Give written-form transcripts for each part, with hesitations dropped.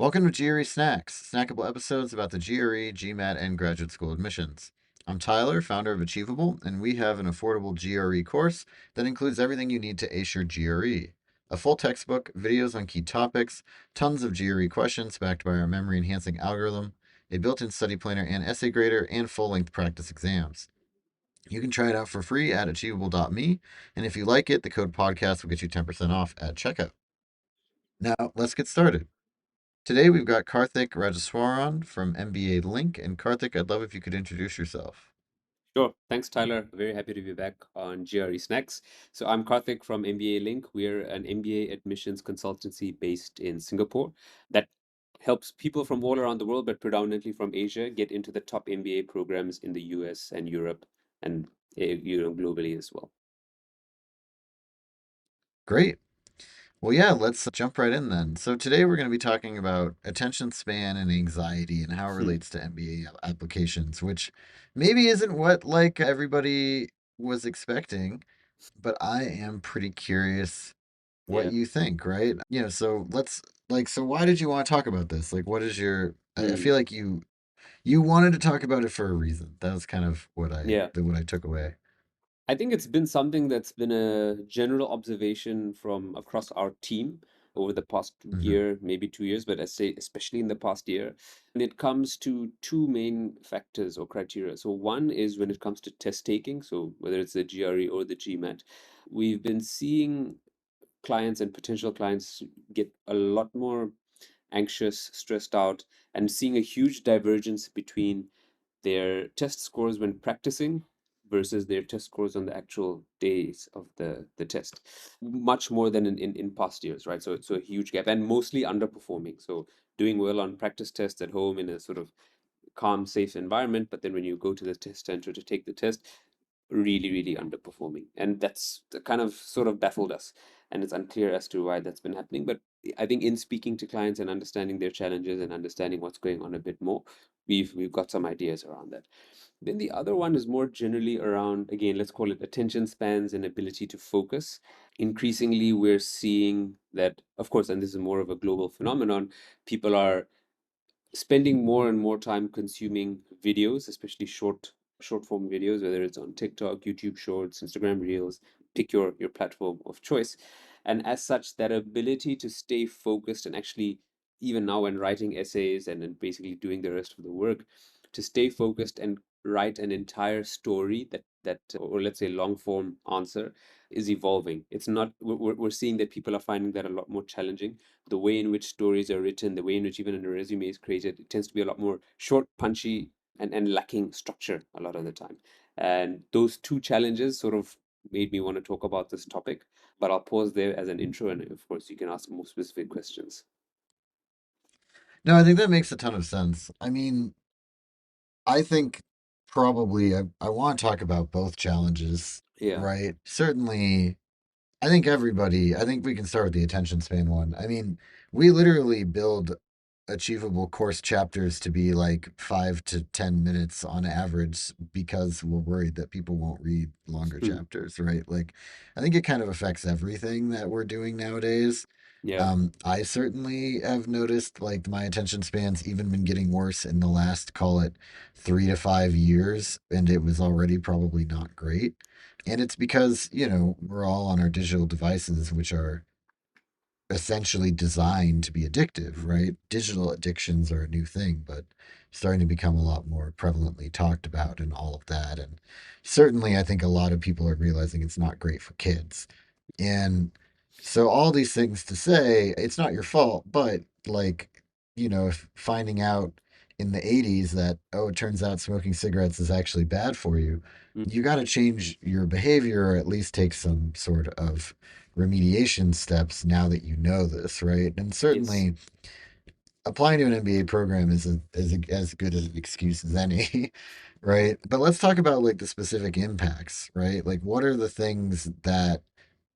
Welcome to GRE Snacks, snackable episodes about the GRE, GMAT, and graduate school admissions. I'm Tyler, founder of Achievable, and we have an affordable GRE course that includes everything you need to ace your GRE. A full textbook, videos on key topics, tons of GRE questions backed by our memory enhancing algorithm, a built in study planner and essay grader, and full length practice exams. You can try it out for free at achievable.me, and if you like it, the code podcast will get you 10% off at checkout. Now, let's get started. Today we've got Karthik Rajeswaran from MBALink. And Karthik, I'd love if you could introduce yourself. Sure. Thanks, Tyler. Very happy to be back on GRE Snacks. So I'm Karthik from MBALink. We're an MBA admissions consultancy based in Singapore that helps people from all around the world, but predominantly from Asia, get into the top MBA programs in the US and Europe and globally as well. Great. Well, yeah, let's jump right in then. So today we're going to be talking about attention span and anxiety and how it Hmm. relates to MBA applications, which maybe isn't what like everybody was expecting, but I am pretty curious what Yeah. you think, right? So let's so why did you want to talk about this? Like what is your I Hmm. feel like you wanted to talk about it for a reason. That was kind of Yeah. what I took away. I think it's been something that's been a general observation from across our team over the past Hmm. year, maybe 2 years, but I say especially in the past year. And it comes to two main factors or criteria. So one is when it comes to test taking, so whether it's the GRE or the GMAT, we've been seeing clients and potential clients get a lot more anxious, stressed out, and seeing a huge divergence between their test scores when practicing versus their test scores on the actual days of the test. Much more than in past years, right? So a huge gap and mostly underperforming. So doing well on practice tests at home in a sort of calm, safe environment, but then when you go to the test center to take the test, really underperforming. And that's the kind of sort of baffled us. And it's unclear as to why that's been happening. But I think in speaking to clients and understanding their challenges and understanding what's going on a bit more, we've got some ideas around that. Then the other one is more generally around, again, let's call it attention spans and ability to focus. Increasingly, we're seeing that, of course, and this is more of a global phenomenon, people are spending more and more time consuming videos, especially short form videos, whether it's on TikTok, YouTube Shorts, Instagram Reels, pick your platform of choice. And as such, that ability to stay focused and actually, even now when writing essays and basically doing the rest of the work, to stay focused and write an entire story that or let's say long form answer is evolving. It's not we're seeing that people are finding that a lot more challenging. The way in which stories are written, the way in which even a resume is created, it tends to be a lot more short, punchy, and lacking structure a lot of the time. And those two challenges sort of made me want to talk about this topic. But I'll pause there as an intro, and of course, you can ask more specific questions. No, I think that makes a ton of sense. I mean, I think probably I want to talk about both challenges, Yeah. right? Certainly, I think we can start with the attention span one. I mean, we literally build achievable course chapters to be like 5 to 10 minutes on average because we're worried that people won't read longer chapters, right? Like, I think it kind of affects everything that we're doing nowadays. Yeah. I certainly have noticed like my attention span's even been getting worse in the last, call it 3 to 5 years, and it was already probably not great. And it's because, we're all on our digital devices, which are essentially designed to be addictive, right? Digital addictions are a new thing, but starting to become a lot more prevalently talked about and all of that. And certainly, I think a lot of people are realizing it's not great for kids. And so, all these things to say, it's not your fault, but like, if finding out in the 80s that, oh, it turns out smoking cigarettes is actually bad for you, Mhm. you got to change your behavior or at least take some sort of remediation steps now that you know this, right? And Yes. certainly applying to an MBA program is as good as an excuse as any, right? But let's talk about like the specific impacts, right? Like what are the things that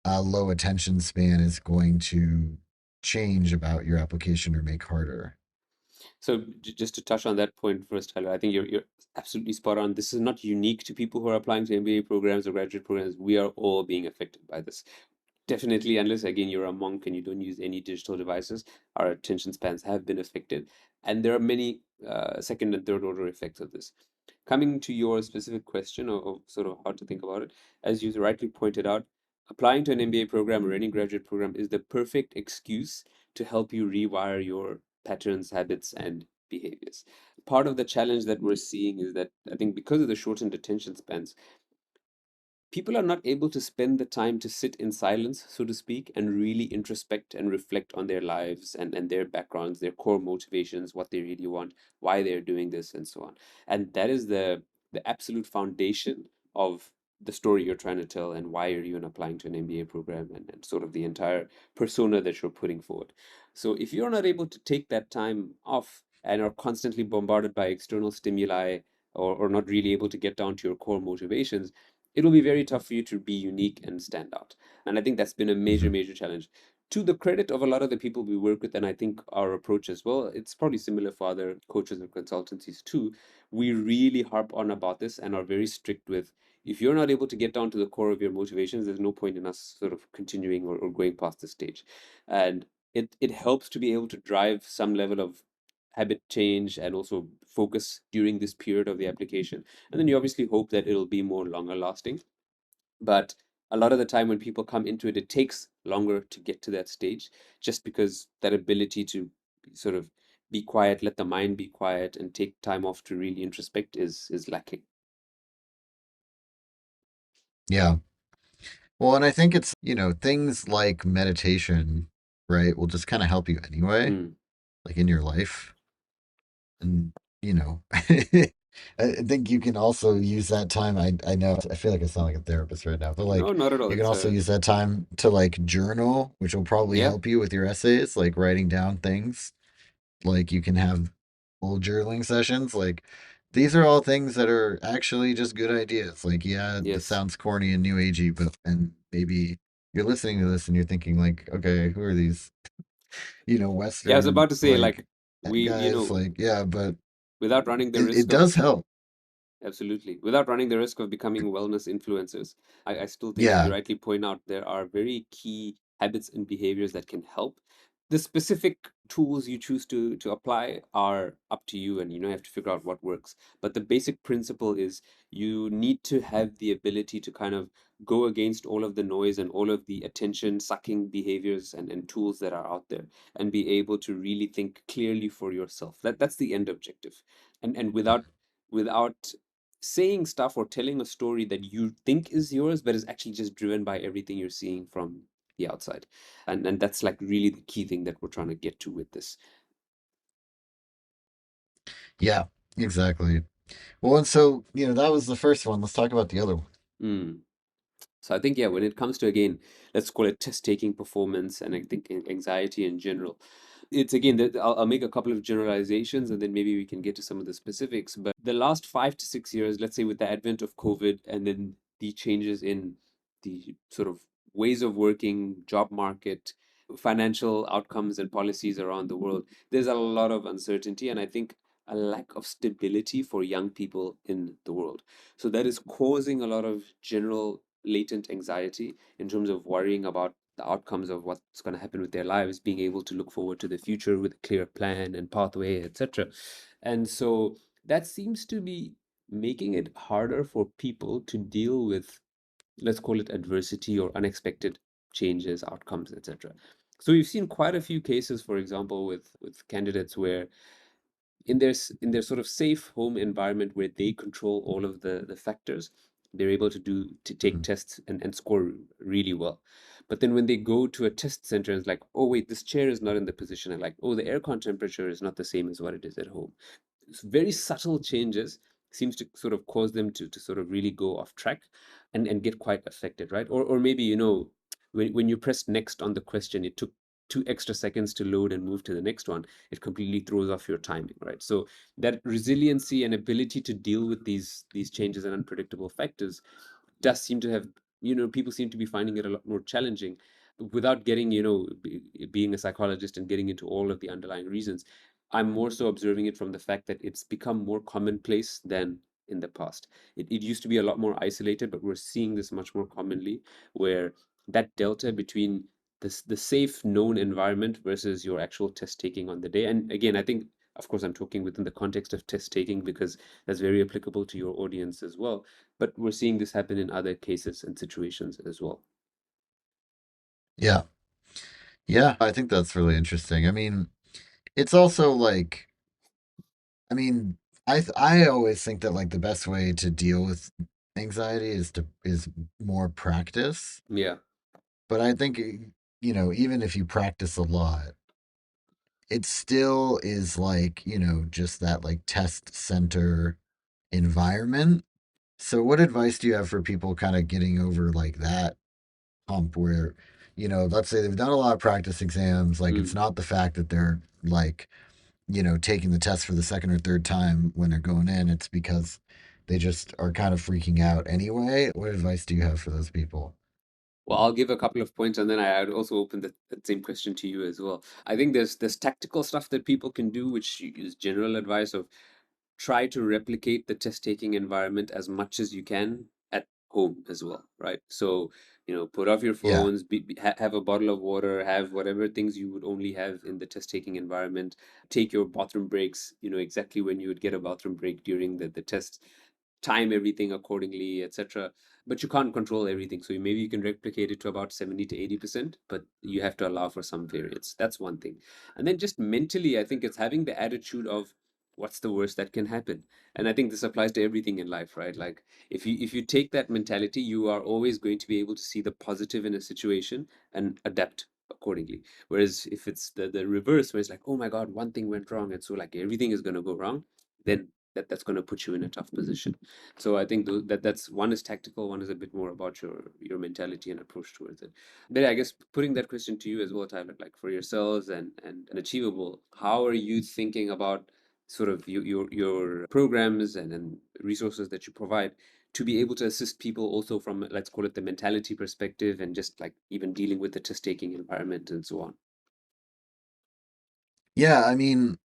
a low attention span is going to change about your application or make harder? So just to touch on that point first, Tyler, I think you're absolutely spot on. This is not unique to people who are applying to MBA programs or graduate programs. We are all being affected by this. Definitely, unless again you're a monk and you don't use any digital devices, our attention spans have been affected. And there are many second and third order effects of this. Coming to your specific question, or sort of how to think about it, as you rightly pointed out, applying to an MBA program or any graduate program is the perfect excuse to help you rewire your patterns, habits, and behaviors. Part of the challenge that we're seeing is that I think because of the shortened attention spans, people are not able to spend the time to sit in silence, so to speak, and really introspect and reflect on their lives and their backgrounds, their core motivations, what they really want, why they're doing this, and so on. And that is the absolute foundation of the story you're trying to tell and why you're even applying to an MBA program and sort of the entire persona that you're putting forward. So if you're not able to take that time off and are constantly bombarded by external stimuli or not really able to get down to your core motivations, it'll be very tough for you to be unique and stand out. And I think that's been a major, Mhm. major challenge. To the credit of a lot of the people we work with, and I think our approach as well, it's probably similar for other coaches and consultancies too. We really harp on about this and are very strict with if you're not able to get down to the core of your motivations, there's no point in us sort of continuing or going past the stage. And it helps to be able to drive some level of habit change and also focus during this period of the application, and then you obviously hope that it'll be more longer lasting. But a lot of the time when people come into it, it takes longer to get to that stage just because that ability to sort of be quiet, let the mind be quiet, and take time off to really introspect is lacking. Yeah. Well, and I think it's, things like meditation, right, will just kind of help you anyway, Mm, like in your life. And, I think you can also use that time. I know I feel like I sound like a therapist right now, but no, like not at all. you can It's also a use that time to like journal, which will probably yeah, help you with your essays, like writing down things. Like you can have full journaling sessions. Like these are all things that are actually just good ideas. Like, yeah, this yes. sounds corny and new agey, but and maybe you're listening to this and you're thinking like, okay, who are these, Yeah, I was Western about to say like like we, guys? Like, yeah, but without running the it risk of does help. absolutely. Without running the risk of becoming wellness influencers, I still think, as you Yeah. rightly point out, there are very key habits and behaviors that can help. The specific tools you choose to apply are up to you, and you have to figure out what works. But the basic principle is you need to have the ability to kind of go against all of the noise and all of the attention sucking behaviors and tools that are out there and be able to really think clearly for yourself. That's the end objective. And without saying stuff or telling a story that you think is yours, but is actually just driven by everything you're seeing from the outside. And that's like really the key thing that we're trying to get to with this. Yeah, exactly. Well, and so, that was the first one. Let's talk about the other one. Mm. So I think, yeah, when it comes to, again, let's call it test taking performance and I think anxiety in general, it's again that I'll make a couple of generalizations and then maybe we can get to some of the specifics. But the last 5 to 6 years, let's say with the advent of COVID and then the changes in the sort of ways of working, job market, financial outcomes and policies around the world, there's a lot of uncertainty and I think a lack of stability for young people in the world. So that is causing a lot of general latent anxiety in terms of worrying about the outcomes of what's going to happen with their lives, being able to look forward to the future with a clear plan and pathway, etc. And so that seems to be making it harder for people to deal with, let's call it adversity or unexpected changes, outcomes, etc. So we've seen quite a few cases, for example, with candidates where in their sort of safe home environment where they control all of the factors, they're able to take Mhm. tests and score really well. But then when they go to a test center and it's like, oh wait, this chair is not in the position I like, oh the aircon temperature is not the same as what it is at home. Very subtle changes seems to sort of cause them to sort of really go off track and get quite affected, right? Or maybe, when you press next on the question, it took 2 extra seconds to load and move to the next one. It completely throws off your timing, right? So that resiliency and ability to deal with these changes and unpredictable factors does seem to have, people seem to be finding it a lot more challenging without getting, being a psychologist and getting into all of the underlying reasons. I'm more so observing it from the fact that it's become more commonplace than in the past. It used to be a lot more isolated, but we're seeing this much more commonly where that delta between the safe known environment versus your actual test taking on the day. And again, I think, of course, I'm talking within the context of test taking because that's very applicable to your audience as well. But we're seeing this happen in other cases and situations as well. Yeah. Yeah, I think that's really interesting. I mean, it's also like, I mean, I always think that like the best way to deal with anxiety is more practice. Yeah. But I think even if you practice a lot, it still is like, just that like test center environment. So what advice do you have for people kind of getting over like that hump where, let's say they've done a lot of practice exams, like it's Mm. not the fact that they're like, taking the test for the second or third time when they're going in, it's because they just are kind of freaking out anyway. What advice do you have for those people? Well, I'll give a couple of points, and then I'd also open that same question to you as well. I think there's tactical stuff that people can do, which is general advice of try to replicate the test taking environment as much as you can at home as well, right? So, put off your Yeah. phones, have a bottle of water, have whatever things you would only have in the test taking environment. Take your bathroom breaks, exactly when you would get a bathroom break during the test, time everything accordingly, etc. But you can't control everything. So maybe you can replicate it to about 70 to 80%, but you have to allow for some variance. That's one thing. And then just mentally, I think it's having the attitude of what's the worst that can happen. And I think this applies to everything in life, right? Like if you take that mentality, you are always going to be able to see the positive in a situation and adapt accordingly. Whereas if it's the reverse, where it's like, oh my God, one thing went wrong, and so like everything is going to go wrong, then that's going to put you in a tough position. So I think that's one is tactical, one is a bit more about your mentality and approach towards it. But I guess putting that question to you as well, Tyler, like for yourselves and achievable, how are you thinking about sort of your programs and resources that you provide to be able to assist people also from, let's call it, the mentality perspective, and just like even dealing with the test taking environment and so on. Yeah, I mean,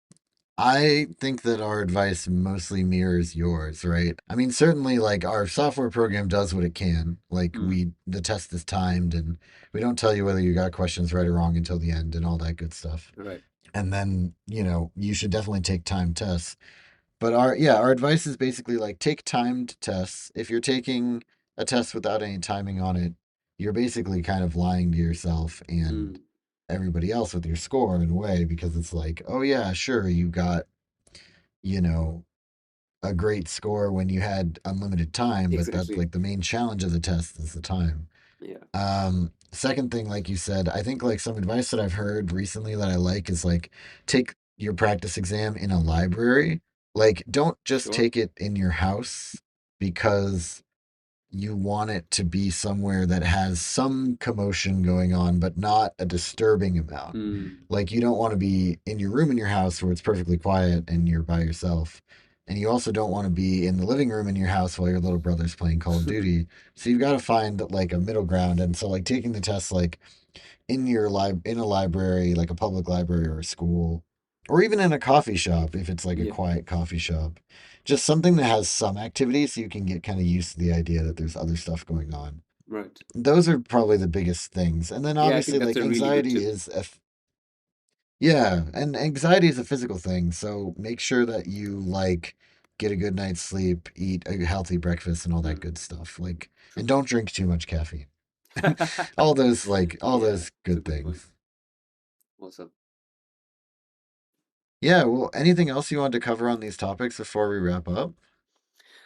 I think that our advice mostly mirrors yours, right? I mean, certainly like our software program does what it can. Like Mm, the test is timed and we don't tell you whether you got questions right or wrong until the end and all that good stuff. right. And then, you should definitely take timed tests. But our advice is basically like take timed tests. If you're taking a test without any timing on it, you're basically kind of lying to yourself and Mm, everybody else with your score in a way because it's like, oh yeah, sure, you got, you know, a great score when you had unlimited time, but that's exactly. like the main challenge of the test is the time. Yeah. Second thing, like you said, I think like some advice that I've heard recently that I like is like take your practice exam in a library. Like, don't just Sure. take it in your house because you want it to be somewhere that has some commotion going on, but not a disturbing amount. Mm. Like, you don't want to be in your room in your house where it's perfectly quiet and you're by yourself. And you also don't want to be in the living room in your house while your little brother's playing Call of Duty. So you've got to find like a middle ground. And so like taking the test like in a library, like a public library or a school, or even in a coffee shop if it's like a Yeah. quiet coffee shop. Just something that has some activity so you can get kind of used to the idea that there's other stuff going on. Right. Those are probably the biggest things. And then Yeah, I think obviously that's like a really good anxiety tip. is yeah, and anxiety is a physical thing. So make sure that you like get a good night's sleep, eat a healthy breakfast and all that Mm. good stuff. Like and True. don't drink too much caffeine. All Yeah, those it's a good good point. things. Awesome. Yeah, well, anything else you wanted to cover on these topics before we wrap up?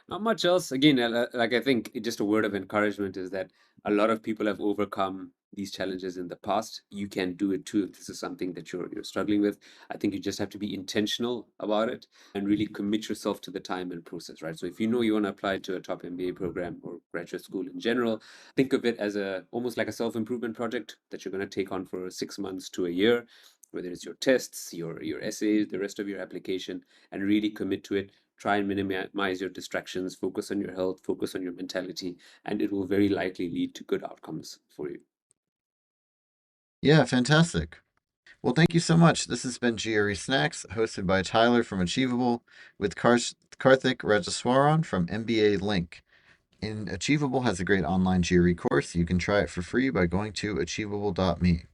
Not much else. Again, like I think just a word of encouragement is that a lot of people have overcome these challenges in the past. You can do it too if this is something that you're struggling with. I think you just have to be intentional about it and really commit yourself to the time and process, right? So if you know you want to apply to a top MBA program or graduate school in general, think of it as a almost like a self-improvement project that you're going to take on for 6 months to a year, whether it's your tests, your essays, the rest of your application, and really commit to it. Try and minimize your distractions, focus on your health, focus on your mentality, and it will very likely lead to good outcomes for you. Yeah, fantastic. Well, thank you so much. This has been GRE Snacks, hosted by Tyler from Achievable with Karthik Rajeswaran from MBA Link. And Achievable has a great online GRE course. You can try it for free by going to achievable.me.